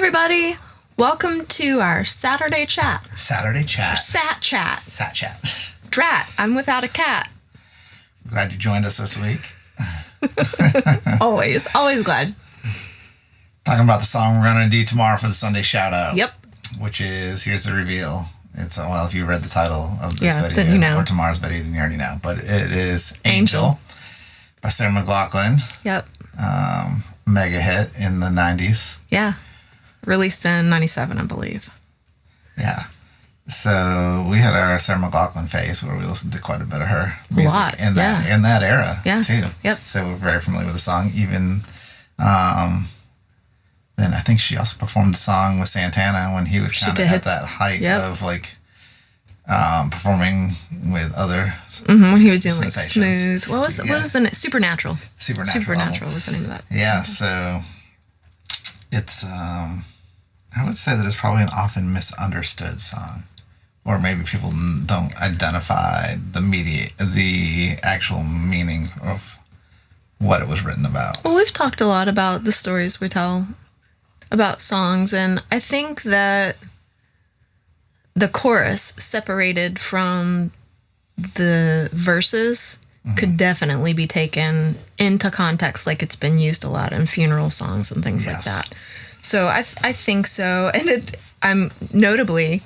everybody. Welcome to our Saturday chat. Saturday chat. Sat chat. Sat chat. Drat, I'm without a cat. Glad you joined us this week. Always glad. Talking about the song we're going to do tomorrow for the Sunday shout out. Yep. Which is, here's the reveal. It's, well, if you read the title of this video, then you know. or tomorrow's video, then you already know. But it is Angel by Sarah McLachlan. Yep. Mega hit in the 90s. Yeah. Released in 97, I believe. Yeah. So we had our Sarah McLachlan phase where we listened to quite a bit of her music in that era too. Yep. So we're very familiar with the song. Even then I think she also performed the song with Santana when he was kind of at that height of like performing with other when he was doing like Smooth. What was the Supernatural? Supernatural was the name of that. Yeah, so it's I would say that it's probably an often misunderstood song, or maybe people don't identify the actual meaning of what it was written about. Well, we've talked a lot about the stories we tell about songs, and I think that the chorus separated from the verses could definitely be taken into context, like it's been used a lot in funeral songs and things like that. So I think so. And notably,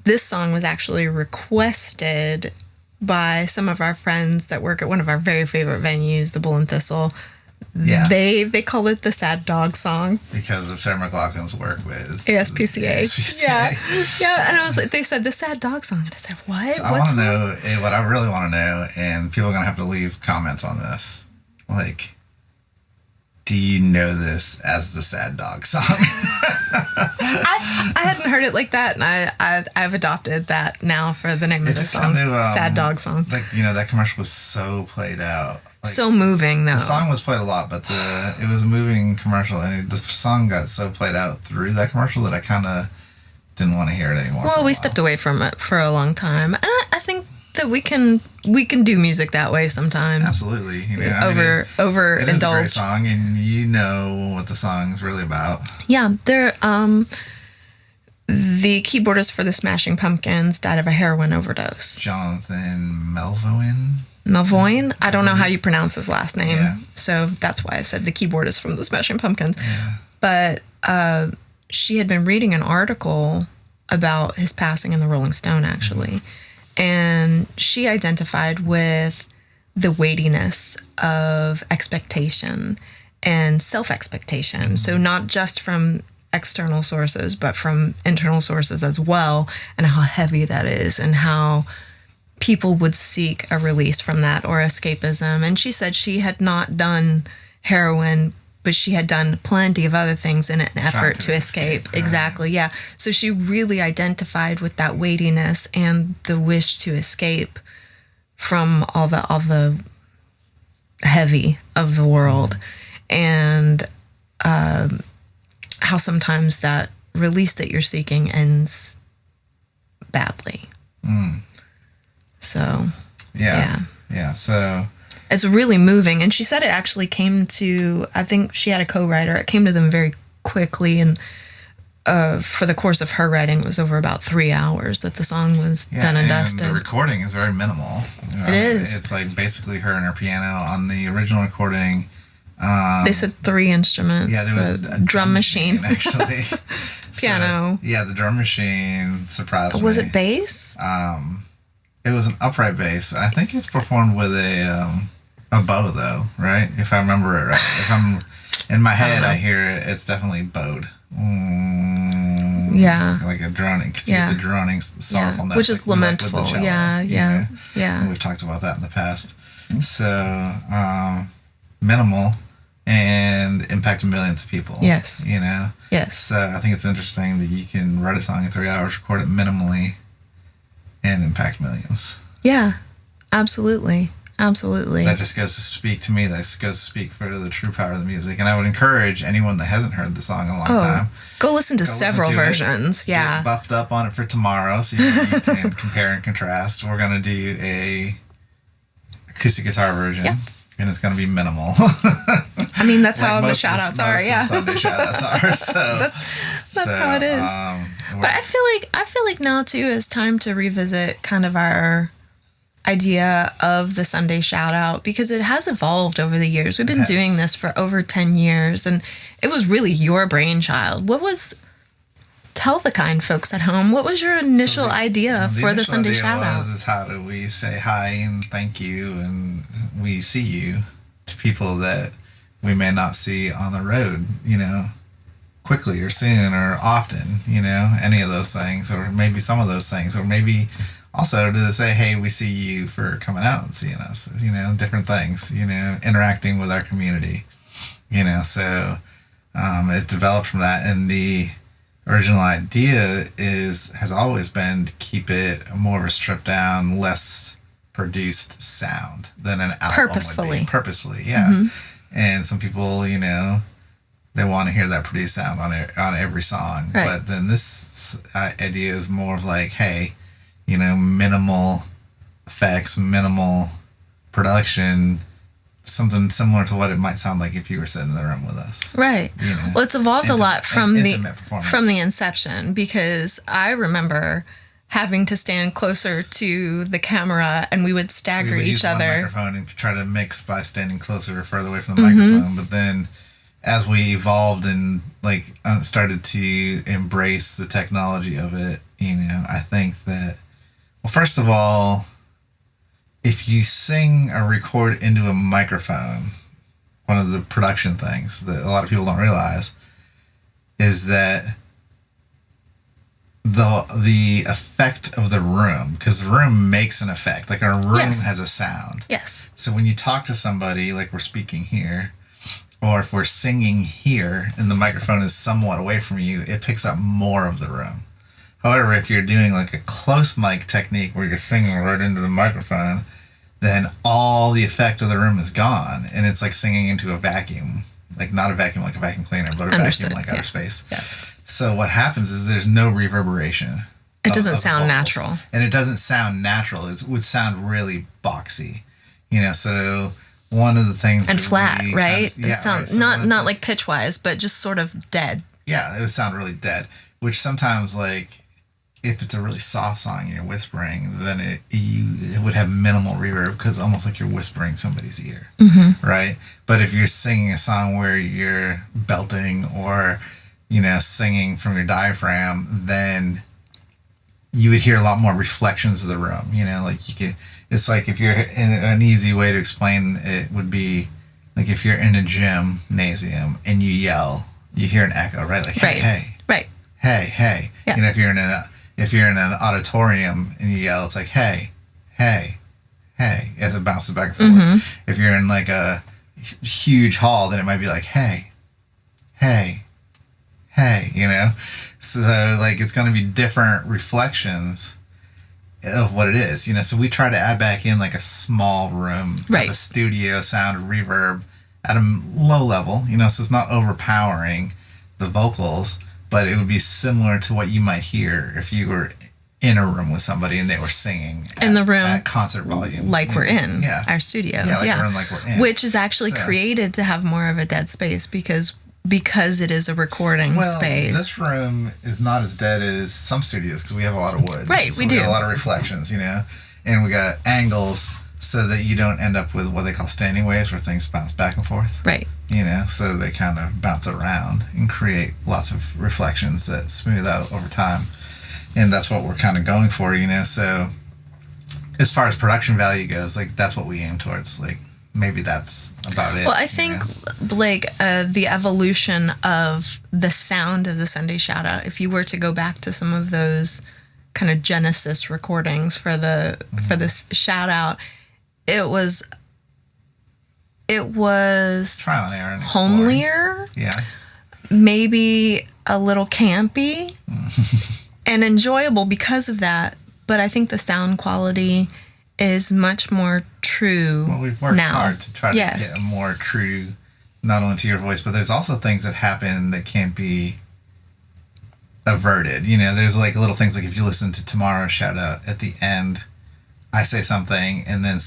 this song was actually requested by some of our friends that work at one of our very favorite venues, the Bull and Thistle. Yeah. They call it the Sad Dog song. Because of Sarah McLachlan's work with ASPCA. Yeah. And I was like, they said the Sad Dog song. And I said, what? So I want to know, what I really want to know, and people are going to have to leave comments on this. Like, do you know this as the Sad Dog song? I hadn't heard it like that, and I've adopted that now for the name of the song. Sad Dog song. Like, that commercial was so played out. Like, so moving, though. The song was played a lot, but it was a moving commercial, and the song got so played out through that commercial that I kind of didn't want to hear it anymore. Well, we stepped away from it for a long time, and I think that we can do music that way sometimes. Absolutely. Overindulge. It is a great song, and you know what the song is really about. Yeah, the keyboardist for the Smashing Pumpkins died of a heroin overdose. Jonathan Melvoin? I don't know how you pronounce his last name, so that's why I said the keyboardist from the Smashing Pumpkins. Yeah. But she had been reading an article about his passing in the Rolling Stone, actually, and she identified with the weightiness of expectation and self-expectation. So not just from external sources, but from internal sources as well, and how heavy that is, and how people would seek a release from that or escapism. And she said she had not done heroin, but she had done plenty of other things in an effort to escape. Right. Exactly, yeah. So she really identified with that weightiness and the wish to escape from all the heavy of the world. And how sometimes that release that you're seeking ends badly. So, yeah. So it's really moving. And she said it actually came to, I think she had a co-writer. It came to them very quickly. And for the course of her writing, it was over about 3 hours that the song was done and dusted. The recording is very minimal. It is. It's like basically her and her piano. On the original recording, they said 3 instruments. Yeah, there was a drum machine, actually. Piano. So, the drum machine surprised me. Was it bass? It was an upright bass. I think it's performed with a bow, though, right? If I remember it right. If I'm in my head, I hear it. It's definitely bowed. Yeah. Like a droning, because you get the droning sorrowful note, which is lamentable. Cello, Yeah. We've talked about that in the past. So minimal and impacted millions of people. Yes. Yes. So I think it's interesting that you can write a song in 3 hours, record it minimally, and impact millions. Yeah, absolutely. That just goes to speak to me. That goes to speak for the true power of the music. And I would encourage anyone that hasn't heard the song in a long time. Go listen to several versions. Get buffed up on it for tomorrow so you can compare and contrast. We're going to do a acoustic guitar version. Yep. And it's going to be minimal. I mean, that's like how the shout outs are. Yeah. Sunday shout outs are. So that's how it is. But I feel like now too is time to revisit kind of our idea of the Sunday shout out, because it has evolved over the years. We've been doing this for over 10 years, and it was really your brainchild. Tell the kind folks at home, what was your initial idea for the Sunday shout out? Is how do we say hi and thank you and we see you to people that we may not see on the road, quickly or soon or often, any of those things, or maybe some of those things, or maybe also to say, hey, we see you for coming out and seeing us, different things, interacting with our community, so it developed from that. And the original idea has always been to keep it more of a stripped down, less produced sound than an album would be. Purposefully, yeah. Mm-hmm. And some people, they want to hear that produced sound on every song. Right. But then this idea is more of like, hey, minimal effects, minimal production, something similar to what it might sound like if you were sitting in the room with us. Right. Well, it's evolved a lot from the inception, because I remember having to stand closer to the camera and we would stagger each other. We would use one microphone and try to mix by standing closer or further away from the microphone. But then as we evolved and started to embrace the technology of it, I think that, well, first of all, if you sing or record into a microphone, one of the production things that a lot of people don't realize is that the effect of the room, because the room makes an effect, like our room has a sound. Yes. So when you talk to somebody, like we're speaking here, or if we're singing here and the microphone is somewhat away from you, it picks up more of the room. However, if you're doing like a close mic technique where you're singing right into the microphone, then all the effect of the room is gone, and it's like singing into a vacuum. Like not a vacuum like a vacuum cleaner, but a vacuum like outer space. Yes. So what happens is there's no reverberation. It doesn't sound natural. And it doesn't sound natural. It would sound really boxy. So one of the things... And flat, right? It sounds not like pitch-wise, but just sort of dead. Yeah, it would sound really dead, which sometimes, like, if it's a really soft song and you're whispering, then it would have minimal reverb, because almost like you're whispering somebody's ear, right? But if you're singing a song where you're belting or, singing from your diaphragm, then you would hear a lot more reflections of the room. It's like if you're an easy way to explain it would be like if you're in a gymnasium and you yell, you hear an echo, right? Like, hey, hey, right, hey, hey. Yeah. If you're in an auditorium and you yell, it's like, hey, hey, hey, as it bounces back and forth. If you're in like a huge hall, then it might be like, hey, hey, hey, So like it's going to be different reflections of what it is, So we try to add back in like a small room, right, a studio sound reverb at a low level, so it's not overpowering the vocals, but it would be similar to what you might hear if you were in a room with somebody and they were singing in the room at concert volume, like we're in our studio, we're in, which is actually created to have more of a dead space because it is a recording space. This room is not as dead as some studios because we have a lot of wood, right? So we do have a lot of reflections, and we got angles so that you don't end up with what they call standing waves where things bounce back and forth, right? So they kind of bounce around and create lots of reflections that smooth out over time. And that's what we're kind of going for, So as far as production value goes, like that's what we aim towards. Like maybe that's about it. Well, I think Blake, the evolution of the sound of the Sunday shout out, if you were to go back to some of those kind of Genesis recordings for this shout out, it was trial and error and homelier, maybe a little campy and enjoyable because of that. But I think the sound quality is much more true. Well, we've worked now. hard to try to get a more true, not only to your voice, but there's also things that happen that can't be averted. There's like little things like if you listen to tomorrow's shout out at the end, I say something and then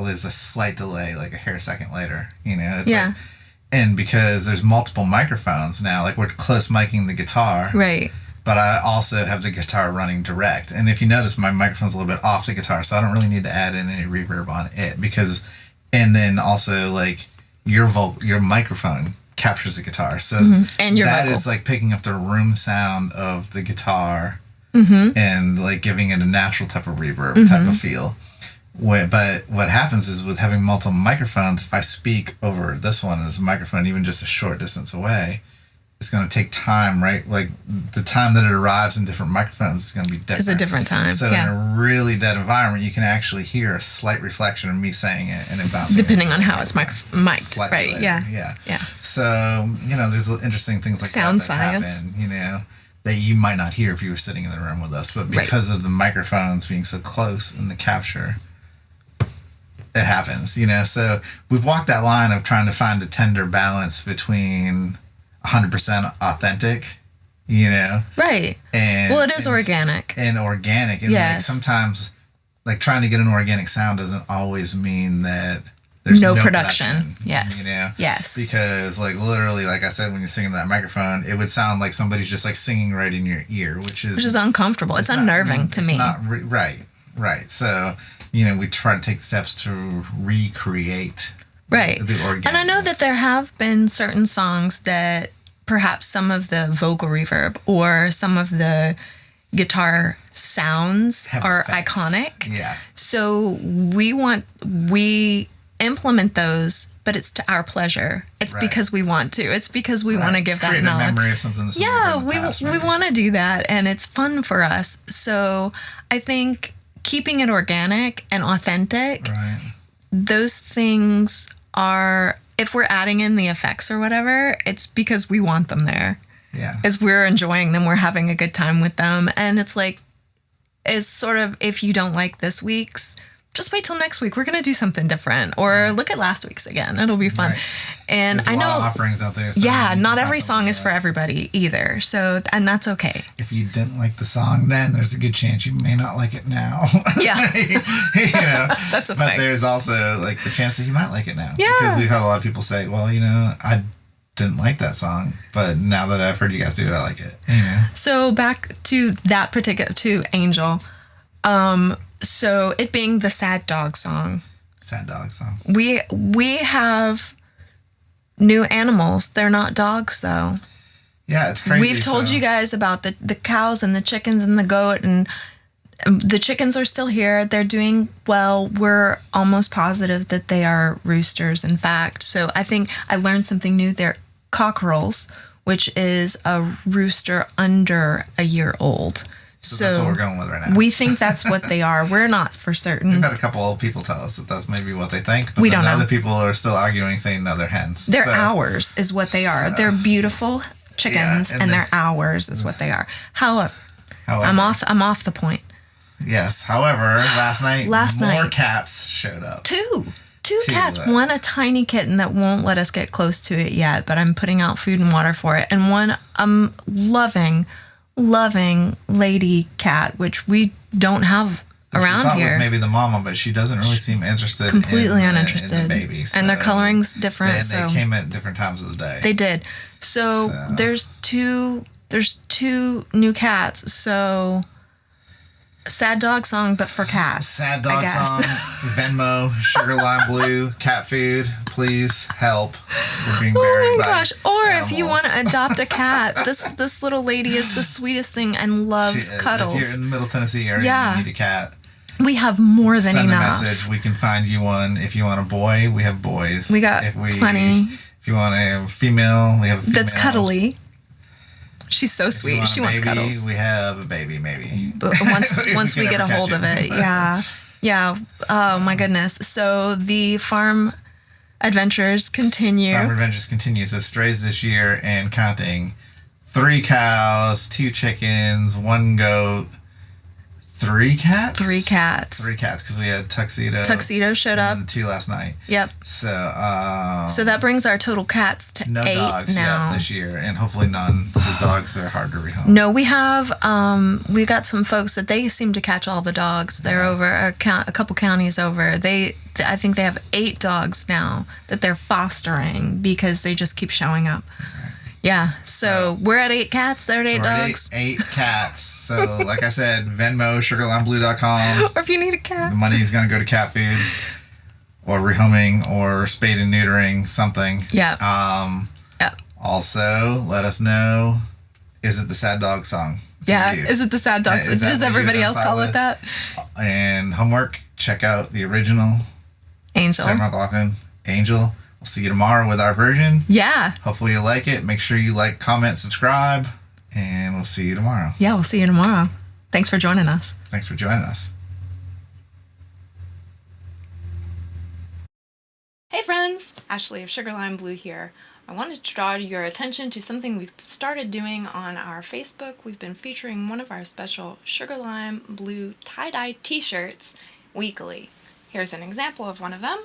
there's a slight delay, like a hair second later, It's like, and because there's multiple microphones now, like we're close miking the guitar. Right. But I also have the guitar running direct. And if you notice, my microphone's a little bit off the guitar, so I don't really need to add in any reverb on it and then also like your microphone captures the guitar. So and your that vocal is like picking up the room sound of the guitar and like giving it a natural type of reverb type of feel. But what happens is with having multiple microphones, if I speak over this one as a microphone, even just a short distance away, it's going to take time, right? Like the time that it arrives in different microphones is going to be different. It's a different time. So in a really dead environment, you can actually hear a slight reflection of me saying it and it bounces. Depending on how it's mic'd, right? Later. Yeah. So, there's interesting things like sound that science happen, that you might not hear if you were sitting in the room with us. But because of the microphones being so close in the capture, it happens, So we've walked that line of trying to find a tender balance between 100% authentic, Right. And it is organic. And organic. And like sometimes like trying to get an organic sound doesn't always mean that there's no production. Yes. Yes. Because like literally, like I said, when you sing in that microphone, it would sound like somebody's just like singing right in your ear, which is uncomfortable. It's unnerving to me. Right. So, we try to take steps to recreate right. the organic. And I know that there have been certain songs that perhaps some of the vocal reverb or some of the guitar sounds are effects. Iconic. Yeah. So we implement those, but it's to our pleasure. It's because we want to. It's because we want to give that knowledge. A memory of something that's we want to do that, and it's fun for us. So I think keeping it organic and authentic, those things are, if we're adding in the effects or whatever, it's because we want them there. Yeah. As we're enjoying them, we're having a good time with them. And it's like, it's sort of, if you don't like this week's, just wait till next week. We're going to do something different. Or look at last week's again. It'll be fun. Right. And there's a lot of offerings out there. So not every song is for everybody either. So, and that's okay. If you didn't like the song then, there's a good chance you may not like it now. Yeah. That's a thing. But there's also like the chance that you might like it now. Yeah. Because we've had a lot of people say, well, I didn't like that song, but now that I've heard you guys do it, I like it. So back to that particular, to Angel. So it being the Sad Dog song. We have new animals. They're not dogs, though. Yeah, it's crazy. We've told you guys about the cows and the chickens and the goat, and the chickens are still here. They're doing well. We're almost positive that they are roosters, in fact. So I think I learned something new. They're cockerels, which is a rooster under a year old. So that's what we're going with right now. We think that's what they are. We're not for certain. We've had a couple old people tell us that that's maybe what they think, but we don't know. Other people are still arguing, saying no, they're hens. They're ours, is what they are. They're beautiful chickens, and they're ours, is what they are. However, I'm off the point. Yes. However, last night, more cats showed up. Two cats. One, a tiny kitten that won't let us get close to it yet, but I'm putting out food and water for it. And one loving lady cat, which we don't have around here. Was maybe the mama, but she doesn't really seem interested. Completely uninterested. In the baby. So. And their coloring's different. They came at different times of the day. They did. So there's two new cats. So sad dog song, but for cats. Sad dog song, Venmo, Sugar Lime Blue, cat food. Please help. We're being buried by gosh! Or animals. If you want to adopt a cat, this little lady is the sweetest thing and loves cuddles. If you're in the Middle Tennessee area and you need a cat, we have more than enough. Send a message. We can find you one. If you want a boy, we have boys. We got plenty. If you want a female, we have a female. That's cuddly. She's so sweet. She wants cuddles. We have a baby, maybe. But once we get a hold of it, yeah. Oh my goodness. So the farm adventures continue. So strays this year and counting: 3 cows, 2 chickens, 1 goat, 3 cats? 3 cats. 3 cats, because we had Tuxedo. Tuxedo showed up. And 2 last night. Yep. So that brings our total cats to no 8 dogs now. yet this year, and hopefully none, because dogs are hard to rehome. No, we have, we got some folks that they seem to catch all the dogs. They're over a couple counties over. I think they have 8 dogs now that they're fostering because they just keep showing up. Yeah, so we're at 8 cats, they're at 8 dogs. 8 cats. So, like I said, Venmo, sugarlimeblue.com. Or if you need a cat. The money is going to go to cat food, or rehoming, or spade and neutering, something. Yeah. Also, let us know, is it the sad dog song? Is it the sad dog song? Does everybody else call it that? And homework, check out the original. Angel. Sarah McLachlan, Angel. We'll see you tomorrow with our version. Yeah. Hopefully you like it. Make sure you like, comment, subscribe, and we'll see you tomorrow. Yeah, we'll see you tomorrow. Thanks for joining us. Thanks for joining us. Hey friends, Ashley of Sugar Lime Blue here. I wanted to draw your attention to something we've started doing on our Facebook. We've been featuring one of our special Sugar Lime Blue tie-dye t-shirts weekly. Here's an example of one of them.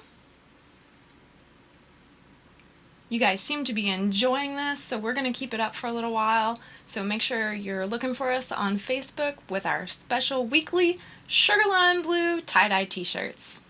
You guys seem to be enjoying this, so we're going to keep it up for a little while. So make sure you're looking for us on Facebook with our special weekly Sugar Lime Blue tie-dye t-shirts.